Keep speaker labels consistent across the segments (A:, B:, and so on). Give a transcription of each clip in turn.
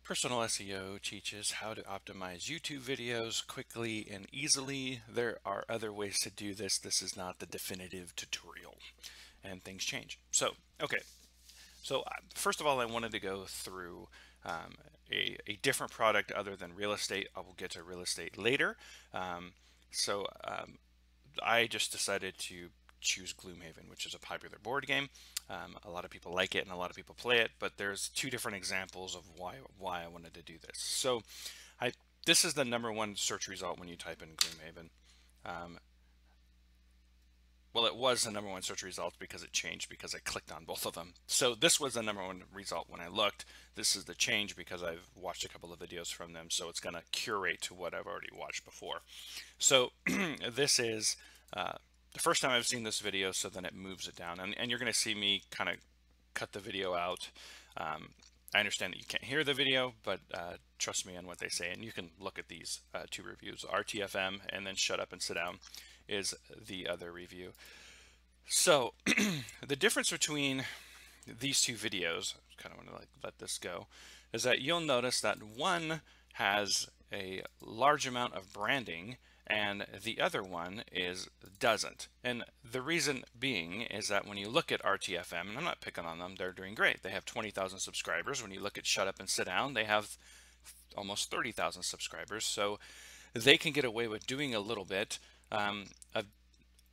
A: Personal SEO teaches how to optimize YouTube videos quickly and easily. There are other ways to do this. This is not the definitive tutorial, and things change. Okay. First of all, I wanted to go through a different product other than real estate. I will get to real estate later. Um, so I just decided to choose Gloomhaven, which is a popular board game. A lot of people like it and a lot of people play it, but there's two different examples of why I wanted to do this. So this is the #1 search result when you type in Gloomhaven. Well, it was the #1 search result because it changed because I clicked on both of them. So this was the #1 result when I looked. This is the change because I've watched a couple of videos from them, so it's going to curate to what I've already watched before. So this is the first time I've seen this video, so then it moves it down. And you're going to see me kind of cut the video out. I understand that you can't hear the video, but trust me on what they say. And you can look at these two reviews, RTFM and then Shut Up and Sit Down is the other review. So the difference between these two videos, I kind of want to let this go, is that you'll notice that one has a large amount of branding and the other one doesn't. And the reason being is that when you look at RTFM, and I'm not picking on them, they're doing great. They have 20,000 subscribers. When you look at Shut Up and Sit Down, they have almost 30,000 subscribers. So they can get away with doing a little bit of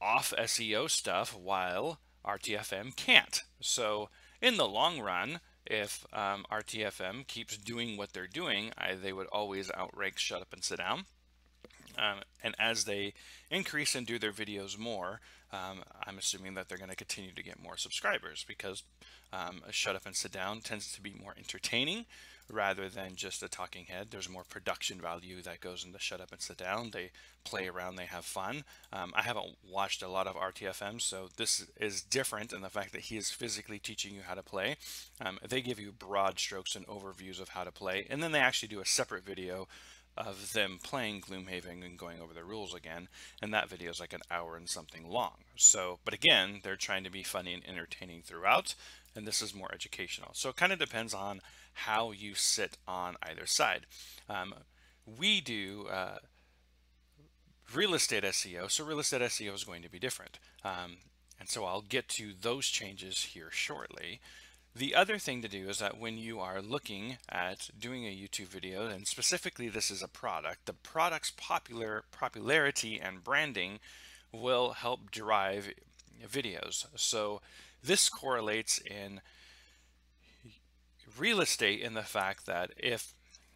A: off SEO stuff while RTFM can't. So in the long run, if RTFM keeps doing what they're doing, they would always outrank Shut Up and Sit Down. And as they increase and do their videos more, I'm assuming that they're going to continue to get more subscribers because Shut Up and Sit Down tends to be more entertaining rather than just a talking head. There's more production value that goes into Shut Up and Sit Down. They play around, they have fun. I haven't watched a lot of RTFM, so this is different in the fact that he is physically teaching you how to play. They give you broad strokes and overviews of how to play, and then they actually do a separate video of them playing Gloomhaven and going over the rules again, and that video is like an hour and something long. So, but again, they're trying to be funny and entertaining throughout, and this is more educational. So it kind of depends on how you sit on either side. We do real estate SEO, so real estate SEO is going to be different. And so I'll get to those changes here shortly. The other thing to do is that when you are looking at doing a YouTube video, and specifically this is a product, the product's popularity and branding will help drive videos. So this correlates in real estate in the fact that if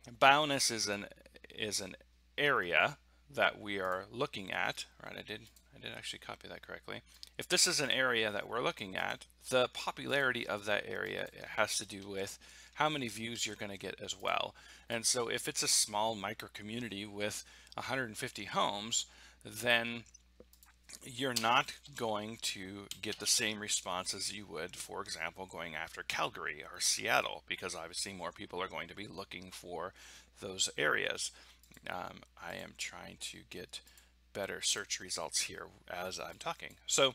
A: Bowness is an area that we are looking at, right? I did actually copy that correctly. If this is an area that we're looking at, the popularity of that area has to do with how many views you're going to get as well. And so if it's a small micro community with 150 homes, then you're not going to get the same response as you would, for example, going after Calgary or Seattle, because obviously more people are going to be looking for those areas. I am trying to get better search results here as I'm talking. So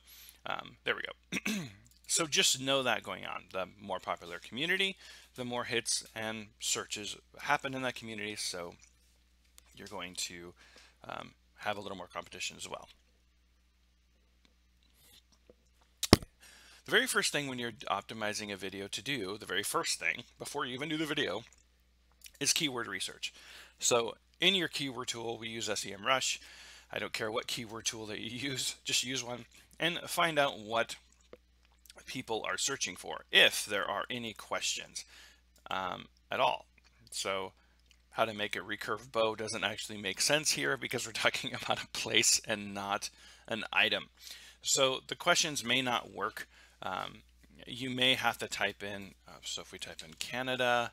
A: there we go. So just know that going on. The more popular community, the more hits and searches happen in that community. So you're going to have a little more competition as well. The very first thing when you're optimizing a video to do, the very first thing before you even do the video, is keyword research. So in your keyword tool, we use SEMrush. I don't care what keyword tool that you use, just use one and find out what people are searching for, if there are any questions at all. So how to make a recurve bow doesn't actually make sense here because we're talking about a place and not an item. So the questions may not work. You may have to type in, so if we type in Canada,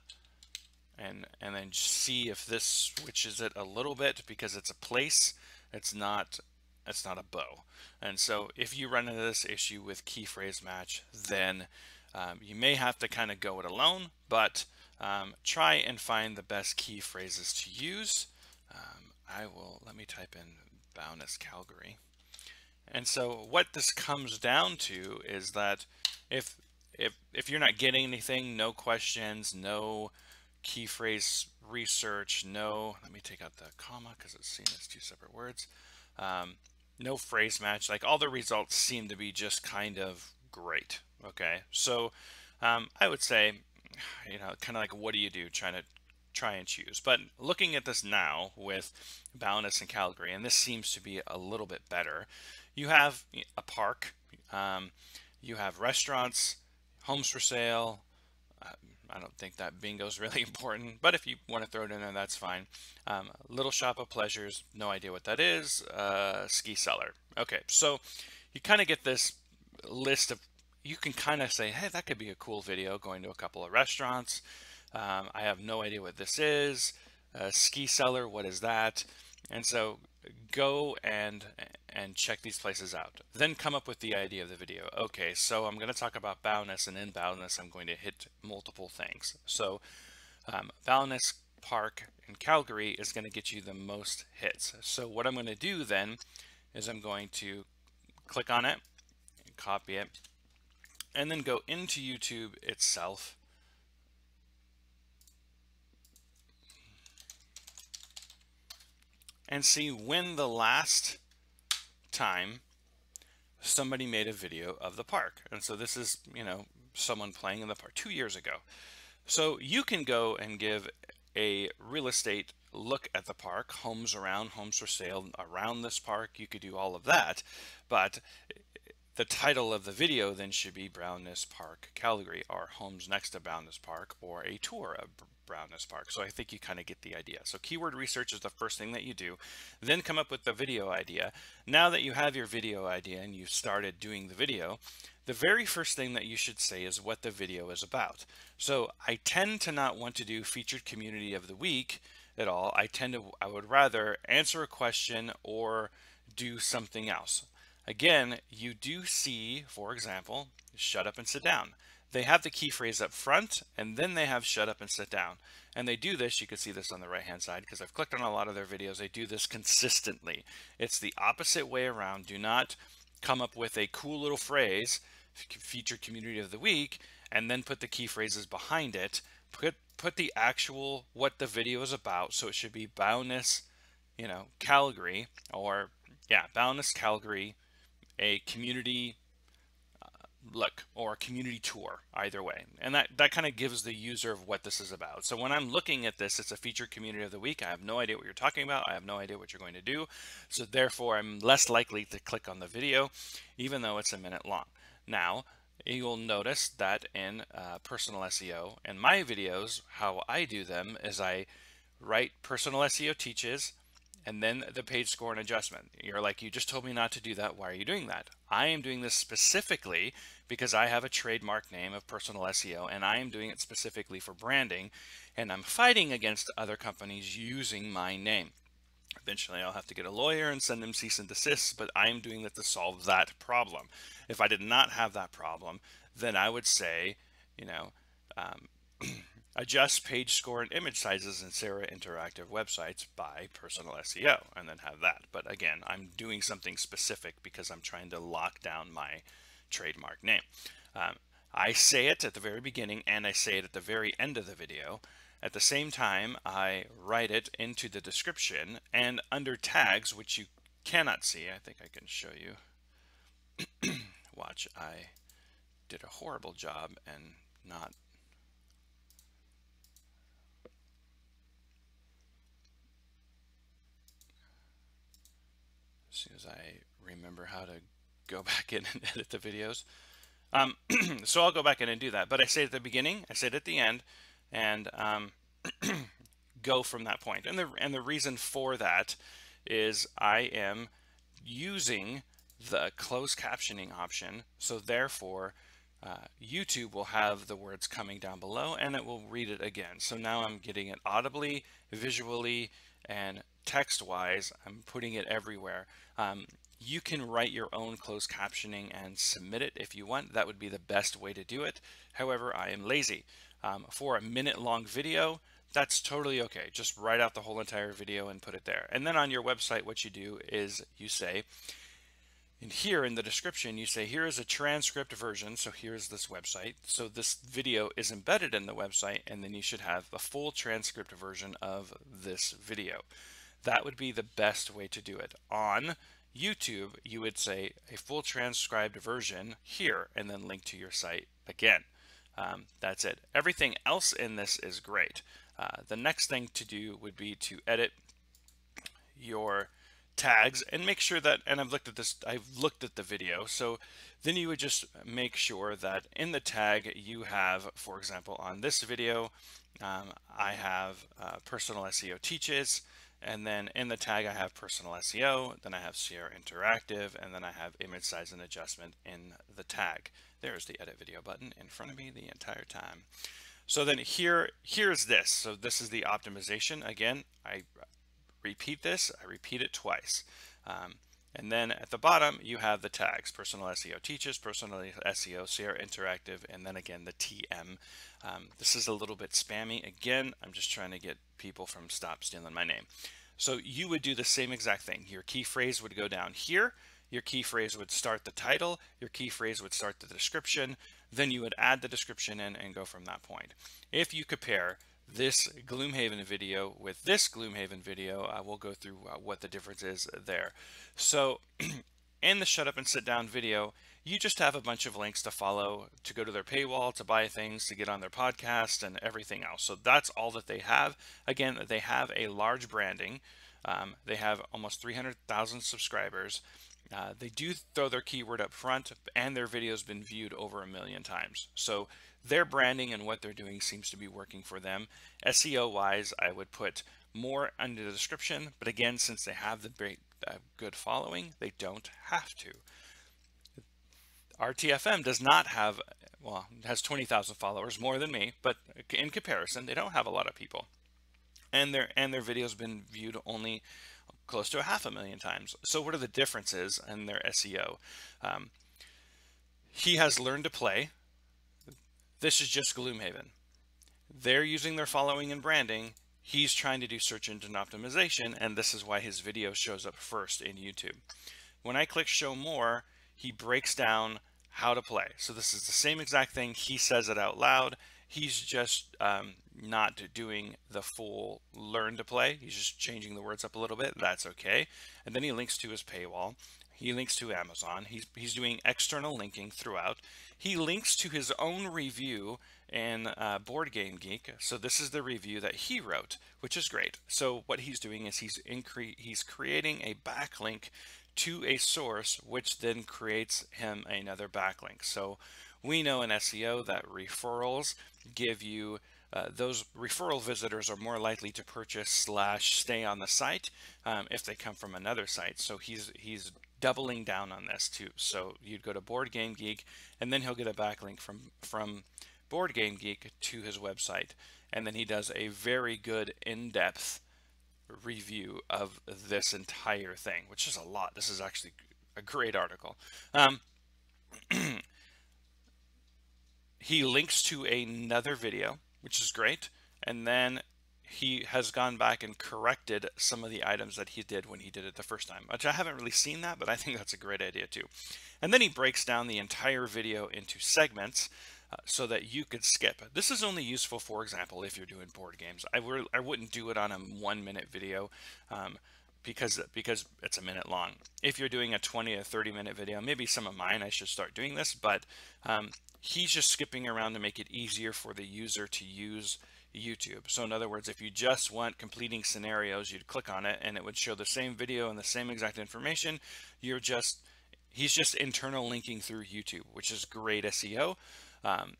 A: and then see if this switches it a little bit because it's a place, it's not a bow. And so if you run into this issue with key phrase match, then you may have to kind of go it alone, but try and find the best key phrases to use. Let me type in Bowness, Calgary. And so what this comes down to is that if you're not getting anything, no questions, no key phrase research, no, let me take out the comma because it's seen as two separate words. No phrase match, like all the results seem to be just kind of great. Okay, so I would say, kind of like, what do you do trying to try and choose? But looking at this now with Bowness and Calgary, and this seems to be a little bit better. You have a park, you have restaurants, homes for sale. I don't think that bingo is really important, but if you want to throw it in there, that's fine. Little Shop of Pleasures, no idea what that is. Ski Cellar. Okay, so you kind of get this list of, you can kind of say, hey, that could be a cool video, going to a couple of restaurants. I have no idea what this is. Ski Cellar, what is that? And so go and check these places out. Then come up with the idea of the video. Okay, so I'm going to talk about Bowness, and in Bowness I'm going to hit multiple things. So Bowness Park in Calgary is going to get you the most hits. So what I'm going to do then is I'm going to click on it, copy it, and then go into YouTube itself. And see when the last time somebody made a video of the park. And so this is, someone playing in the park 2 years ago. So you can go and give a real estate look at the park, homes around, homes for sale around this park. You could do all of that, but the title of the video then should be Bowness Park, Calgary, or homes next to Bowness Park, or a tour of Bowness Park. So I think you kind of get the idea. So keyword research is the first thing that you do. Then come up with the video idea. Now that you have your video idea and you've started doing the video, the very first thing that you should say is what the video is about. So I tend to not want to do featured community of the week at all. I would rather answer a question or do something else. Again, you do see, for example, shut up and sit down. They have the key phrase up front, and then they have shut up and sit down. And they do this, you can see this on the right hand side because I've clicked on a lot of their videos. They do this consistently. It's the opposite way around. Do not come up with a cool little phrase, featured community of the week, and then put the key phrases behind it. Put the actual, what the video is about. So it should be Bowness, Calgary, or Bowness, Calgary, a community look or a community tour, either way. And that kind of gives the user of what this is about. So when I'm looking at this, it's a featured community of the week. I have no idea what you're talking about. I have no idea what you're going to do. So therefore, I'm less likely to click on the video, even though it's a minute long. Now, you'll notice that in personal SEO, in my videos, how I do them is I write personal SEO teaches, and then the page score and adjustment. You're like, you just told me not to do that. Why are you doing that? I am doing this specifically because I have a trademark name of personal SEO, and I am doing it specifically for branding, and I'm fighting against other companies using my name. Eventually, I'll have to get a lawyer and send them cease and desist, but I am doing that to solve that problem. If I did not have that problem, then I would say, adjust page score and image sizes in Sarah Interactive websites by personal SEO, and then have that. But again, I'm doing something specific because I'm trying to lock down my trademark name. I say it at the very beginning and I say it at the very end of the video. At the same time, I write it into the description and under tags, which you cannot see. I think I can show you. Watch, I did a horrible job and not. As soon as I remember how to go back in and edit the videos. So I'll go back in and do that. But I say it at the beginning, I say it at the end, and go from that point. And the reason for that is I am using the closed captioning option. So therefore, YouTube will have the words coming down below and it will read it again. So now I'm getting it audibly, visually, and text-wise. I'm putting it everywhere. You can write your own closed captioning and submit it if you want. That would be the best way to do it. However, I am lazy. For a minute-long video, that's totally okay. Just write out the whole entire video and put it there. And then on your website, what you do is you say, And here in the description, you say, here is a transcript version. So here's this website. So this video is embedded in the website, and then you should have a full transcript version of this video. That would be the best way to do it. On YouTube, you would say a full transcribed version here, and then link to your site again. That's it. Everything else in this is great. The next thing to do would be to edit your tags and make sure that, and I've looked at the video, so then you would just make sure that in the tag you have, for example, on this video, I have personal SEO teaches, and then in the tag I have personal SEO, then I have Sierra Interactive, and then I have image size and adjustment in the tag. There's the edit video button in front of me the entire time. So then here's this. So this is the optimization. Again, I repeat this, I repeat it twice. And then at the bottom, you have the tags, personal SEO teaches, personal SEO, Sierra Interactive, and then again, the TM. This is a little bit spammy. Again, I'm just trying to get people from stop stealing my name. So you would do the same exact thing. Your key phrase would go down here. Your key phrase would start the title. Your key phrase would start the description. Then you would add the description in and go from that point. If you compare this Gloomhaven video with this Gloomhaven video, we'll go through what the difference is there. So in the Shut Up and Sit Down video, you just have a bunch of links to follow, to go to their paywall, to buy things, to get on their podcast, and everything else. So that's all that they have. Again, they have a large branding. They have almost 300,000 subscribers. They do throw their keyword up front, and their video's been viewed over 1 million times. So their branding and what they're doing seems to be working for them. SEO wise, I would put more under the description, but again, since they have the good following, they don't have to. RTFM does not have, well, it has 20,000 followers, more than me, but in comparison, they don't have a lot of people. And their video's been viewed only close to 500,000 times. So what are the differences in their SEO? He has learned to play. This is just Gloomhaven. They're using their following and branding. He's trying to do search engine optimization, and this is why his video shows up first in YouTube. When I click show more, he breaks down how to play. So this is the same exact thing. He says it out loud. He's just not doing the full learn to play. He's just changing the words up a little bit. That's okay. And then he links to his paywall. He links to Amazon. He's doing external linking throughout. He links to his own review in Board Game Geek. So this is the review that he wrote, which is great. So what he's doing is he's creating a backlink to a source, which then creates him another backlink. So we know in SEO that referrals give you those referral visitors are more likely to purchase / stay on the site if they come from another site. So he's doubling down on this too. So you'd go to Board Game Geek, and then he'll get a backlink from Board Game Geek to his website, and then he does a very good in-depth review of this entire thing, which is a lot. This is actually a great article. He links to another video, which is great, and then he has gone back and corrected some of the items that he did when he did it the first time, which I haven't really seen that, but I think that's a great idea too. And then he breaks down the entire video into segments so that you could skip. This is only useful, for example, if you're doing board games. I wouldn't do it on a 1-minute video because it's a minute long. If you're doing a 20 or 30-minute video, maybe some of mine, I should start doing this, but he's just skipping around to make it easier for the user to use YouTube. So in other words, if you just want completing scenarios, you'd click on it and it would show the same video and the same exact information. He's just internal linking through YouTube, which is great SEO. On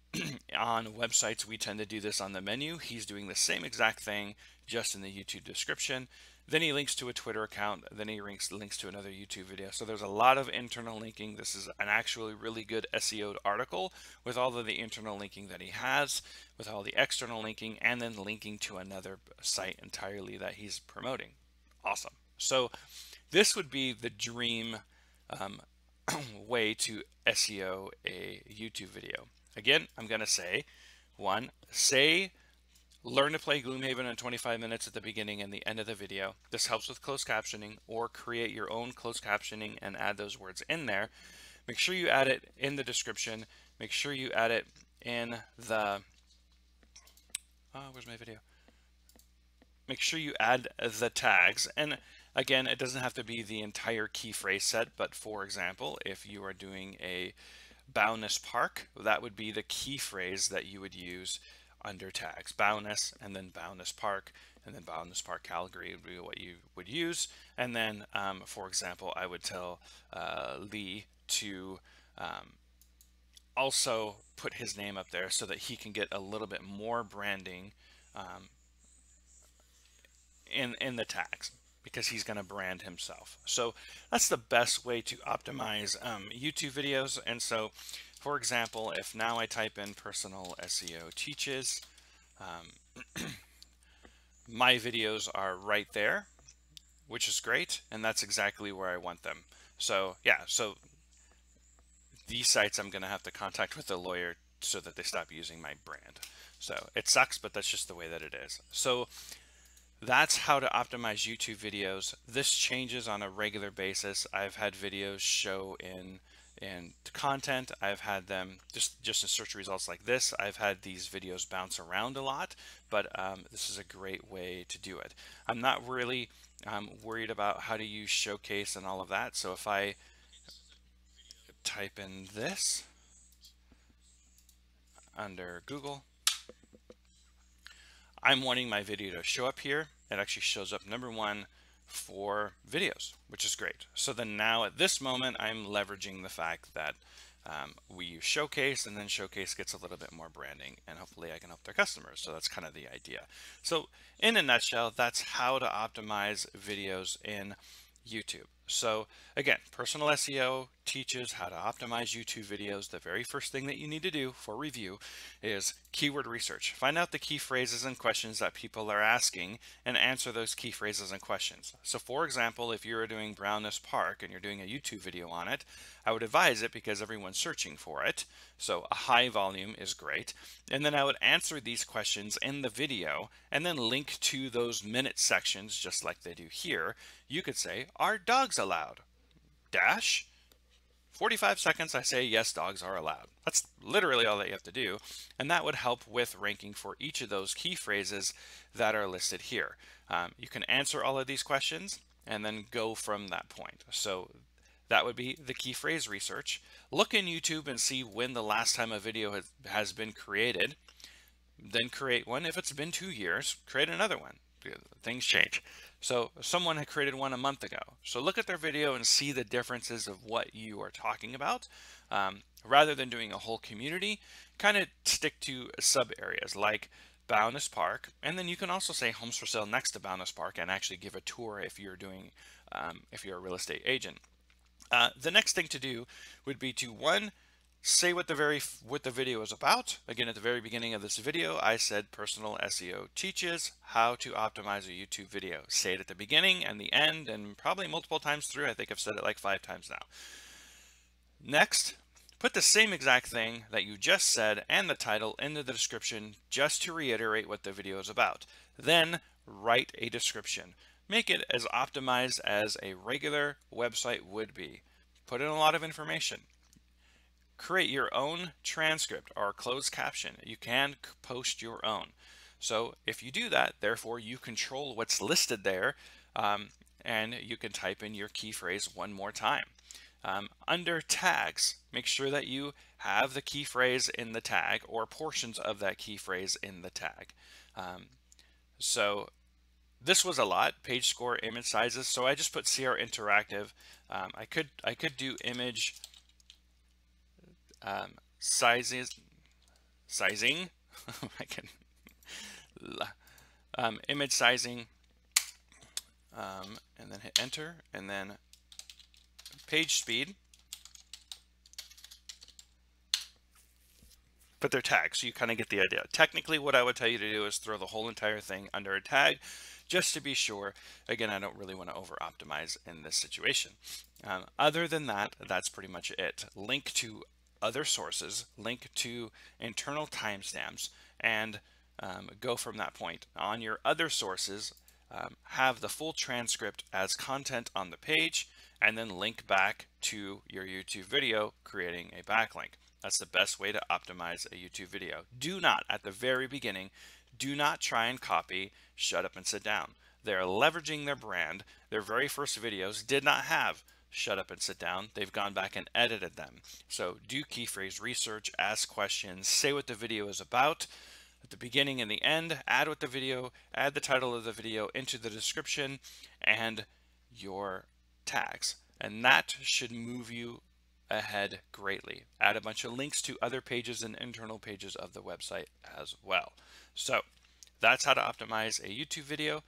A: websites, we tend to do this on the menu. He's doing the same exact thing just in the YouTube description. Then he links to a Twitter account. Then he links to another YouTube video. So there's a lot of internal linking. This is an actually really good SEO article with all of the internal linking that he has, with all the external linking, and then linking to another site entirely that he's promoting. Awesome. So this would be the dream way to SEO a YouTube video. Again, I'm going to say, say Learn to play Gloomhaven in 25 minutes at the beginning and the end of the video. This helps with closed captioning, or create your own closed captioning and add those words in there. Make sure you add it in the description. Make sure you add it in the, where's my video? Make sure you add the tags. And again, it doesn't have to be the entire key phrase set, but for example, if you are doing a Boundness Park, that would be the key phrase that you would use under tags. Boundness, and then Boundness Park, and then Boundness Park Calgary would be what you would use. And then, for example, I would tell Lee to also put his name up there so that he can get a little bit more branding in the tags, because he's going to brand himself. So that's the best way to optimize YouTube videos. And so, for example, if now I type in personal SEO teaches, my videos are right there, which is great. And that's exactly where I want them. So yeah, so these sites I'm going to have to contact with a lawyer so that they stop using my brand. So it sucks, but that's just the way that it is. So that's how to optimize YouTube videos. This changes on a regular basis. I've had videos show in content. I've had them just in search results like this. I've had these videos bounce around a lot, but this is a great way to do it. I'm not really worried about how to use Showcase and all of that. So if I type in this under Google, I'm wanting my video to show up here. It actually shows up #1 for videos, which is great. So then now at this moment, I'm leveraging the fact that we use Showcase, and then Showcase gets a little bit more branding, and hopefully I can help their customers. So that's kind of the idea. So in a nutshell, that's how to optimize videos in YouTube. So again, Personal SEO teaches how to optimize YouTube videos. The very first thing that you need to do for review is keyword research. Find out the key phrases and questions that people are asking and answer those key phrases and questions. So for example, if you're doing Boundness Park and you're doing a YouTube video on it, I would advise it because everyone's searching for it. So a high volume is great. And then I would answer these questions in the video and then link to those minute sections just like they do here. You could say, are dogs allowed? Dash 45 seconds, I say, yes, dogs are allowed. That's literally all that you have to do. And that would help with ranking for each of those key phrases that are listed here. You can answer all of these questions and then go from that point. So that would be the key phrase research. Look in YouTube and see when the last time a video has been created. Then create one. If it's been 2 years, create another one. Things change. So someone had created one a month ago. So look at their video and see the differences of what you are talking about. Rather than doing a whole community, kind of stick to sub areas like Boundness Park. And then you can also say homes for sale next to Boundness Park and actually give a tour if you're doing, if you're a real estate agent. The next thing to do would be to, one, say what the video is about. Again, at the very beginning of this video, I said Personal SEO teaches how to optimize a YouTube video. Say it at the beginning and the end, and probably multiple times through. I think I've said it like 5 times now. Next, put the same exact thing that you just said and the title into the description just to reiterate what the video is about. Then write a description. Make it as optimized as a regular website would be. Put in a lot of information. Create your own transcript or closed caption. You can post your own. So if you do that, therefore you control what's listed there, and you can type in your key phrase one more time. Under tags, make sure that you have the key phrase in the tag or portions of that key phrase in the tag. So this was a lot. Page score, image sizes. So I just put CR Interactive. I could do image sizing. I can image sizing, and then hit enter, and then page speed. Put their tag, so you kind of get the idea. Technically, what I would tell you to do is throw the whole entire thing under a tag, just to be sure. Again, I don't really want to over optimize in this situation. Other than that, that's pretty much it. Link to other sources, link to internal timestamps, and go from that point. On your other sources, have the full transcript as content on the page, and then link back to your YouTube video, creating a backlink. That's the best way to optimize a YouTube video. Do not, at the very beginning, do not try and copy Shut Up and Sit Down. They're leveraging their brand. Their very first videos did not have Shut Up and Sit Down. They've gone back and edited them. So do key phrase research, ask questions, say what the video is about at the beginning and the end, add what the video, add the title of the video into the description and your tags. And that should move you ahead greatly. Add a bunch of links to other pages and internal pages of the website as well. So that's how to optimize a YouTube video.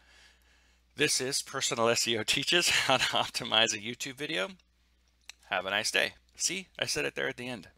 A: This is Personal SEO Teaches, how to optimize a YouTube video. Have a nice day. See, I said it there at the end.